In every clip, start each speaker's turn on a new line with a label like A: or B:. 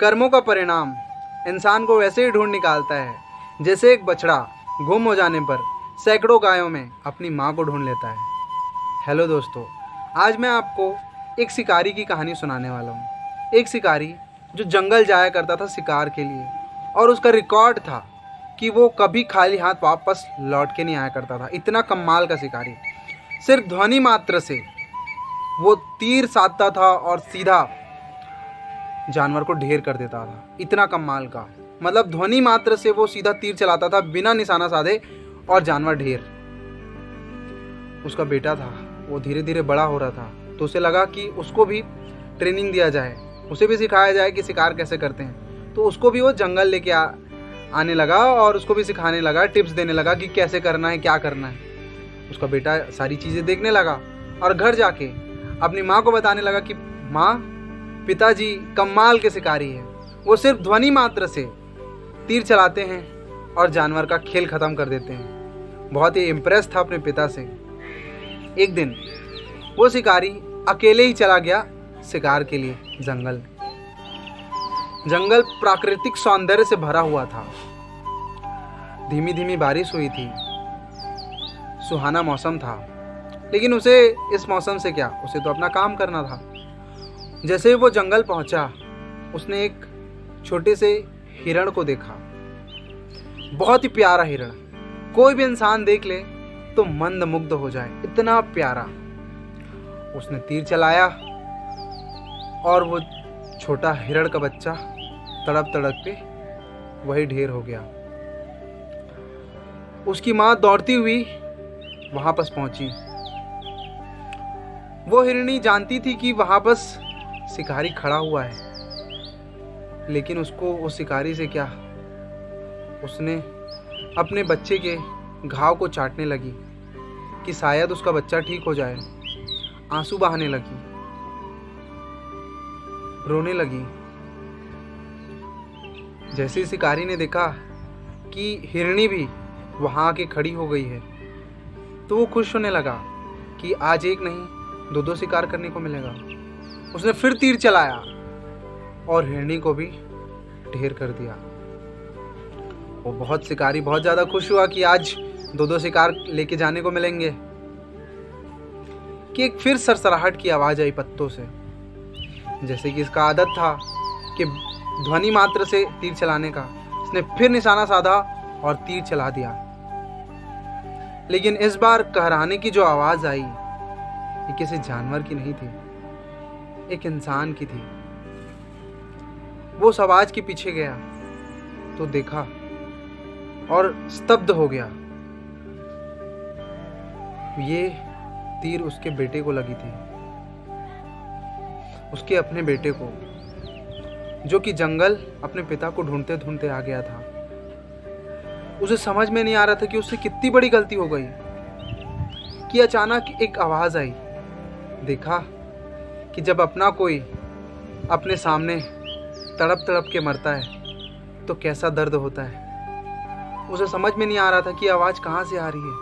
A: कर्मों का परिणाम इंसान को वैसे ही ढूंढ निकालता है जैसे एक बछड़ा गुम हो जाने पर सैकड़ों गायों में अपनी माँ को ढूंढ लेता है। हेलो दोस्तों, आज मैं आपको एक शिकारी की कहानी सुनाने वाला हूँ। एक शिकारी जो जंगल जाया करता था शिकार के लिए, और उसका रिकॉर्ड था कि वो कभी खाली हाथ वापस लौट के नहीं आया करता था। इतना कमाल का शिकारी, सिर्फ ध्वनि मात्र से वो तीर साधता था और सीधा जानवर को ढेर कर देता था। इतना कमाल का, मतलब ध्वनि मात्र से वो सीधा तीर चलाता था बिना निशाना साधे, और जानवर ढेर। उसका बेटा था, वो धीरे धीरे बड़ा हो रहा था, तो उसे लगा कि उसको भी ट्रेनिंग दिया जाए, उसे भी सिखाया जाए कि शिकार कैसे करते हैं। तो उसको भी वो जंगल लेके आने लगा और उसको भी सिखाने लगा, टिप्स देने लगा कि कैसे करना है, क्या करना है। उसका बेटा सारी चीज़ें देखने लगा और घर जाके अपनी माँ को बताने लगा कि माँ, पिताजी कमाल के शिकारी हैं, वो सिर्फ ध्वनि मात्र से तीर चलाते हैं और जानवर का खेल ख़त्म कर देते हैं। बहुत ही इम्प्रेस था अपने पिता से। एक दिन वो शिकारी अकेले ही चला गया शिकार के लिए जंगल। जंगल प्राकृतिक सौंदर्य से भरा हुआ था। धीमी धीमी बारिश हुई थी, सुहाना मौसम था, लेकिन उसे इस मौसम से क्या, उसे तो अपना काम करना था। जैसे ही वो जंगल पहुंचा, उसने एक छोटे से हिरण को देखा। बहुत ही प्यारा हिरण, कोई भी इंसान देख ले तो मंत्रमुग्ध हो जाए, इतना प्यारा। उसने तीर चलाया और वो छोटा हिरण का बच्चा तड़प तड़प के वही ढेर हो गया। उसकी माँ दौड़ती हुई वहां पास पहुंची। वो हिरणी जानती थी कि वहां पास शिकारी खड़ा हुआ है, लेकिन उसको उस शिकारी से क्या, उसने अपने बच्चे के घाव को चाटने लगी कि शायद उसका बच्चा ठीक हो जाए। आंसू बहाने लगी, रोने लगी। जैसे ही शिकारी ने देखा कि हिरणी भी वहां आके खड़ी हो गई है, तो वो खुश होने लगा कि आज एक नहीं दो शिकार करने को मिलेगा। उसने फिर तीर चलाया और हिरणी को भी ढेर कर दिया। वो शिकारी बहुत ज़्यादा खुश हुआ कि आज दो शिकार लेके जाने को मिलेंगे। कि एक फिर सरसराहट की आवाज़ आई पत्तों से। जैसे कि इसका आदत था कि ध्वनि मात्र से तीर चलाने का, उसने फिर निशाना साधा और तीर चला दिया। लेकिन इस बार कहराने की जो आवाज़ आई, ये किसी जानवर की नहीं थी, एक इंसान की थी। वो उस आवाज के पीछे गया तो देखा और स्तब्ध हो गया। ये तीर उसके बेटे को लगी थी, उसके अपने बेटे को, जो कि जंगल अपने पिता को ढूंढते ढूंढते आ गया था। उसे समझ में नहीं आ रहा था कि उससे कितनी बड़ी गलती हो गई कि अचानक एक आवाज आई। देखा कि जब अपना कोई अपने सामने तड़प तड़प के मरता है तो कैसा दर्द होता है। उसे समझ में नहीं आ रहा था कि आवाज़ कहाँ से आ रही है।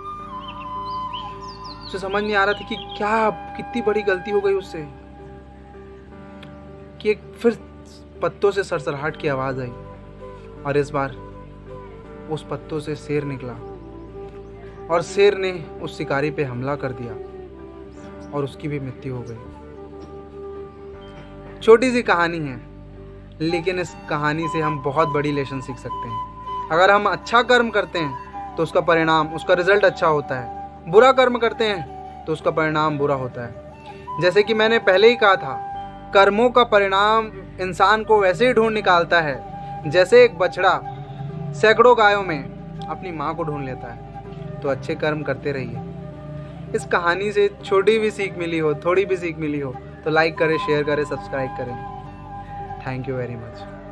A: उसे समझ नहीं आ रहा था कि क्या कितनी बड़ी गलती हो गई उससे, कि एक फिर पत्तों से सरसराहट की आवाज़ आई, और इस बार उस पत्तों से शेर निकला और शेर ने उस शिकारी पे हमला कर दिया और उसकी भी मृत्यु हो गई। छोटी सी कहानी है, लेकिन इस कहानी से हम बहुत बड़ी लेसन सीख सकते हैं। अगर हम अच्छा कर्म करते हैं तो उसका परिणाम, उसका रिजल्ट अच्छा होता है। बुरा कर्म करते हैं तो उसका परिणाम बुरा होता है। जैसे कि मैंने पहले ही कहा था, कर्मों का परिणाम इंसान को वैसे ही ढूंढ निकालता है जैसे एक बछड़ा सैकड़ों गायों में अपनी माँ को ढूंढ लेता है। तो अच्छे कर्म करते रहिए। इस कहानी से छोटी भी सीख मिली हो, थोड़ी भी सीख मिली हो, तो लाइक करें, शेयर करें, सब्सक्राइब करें। Thank you very much.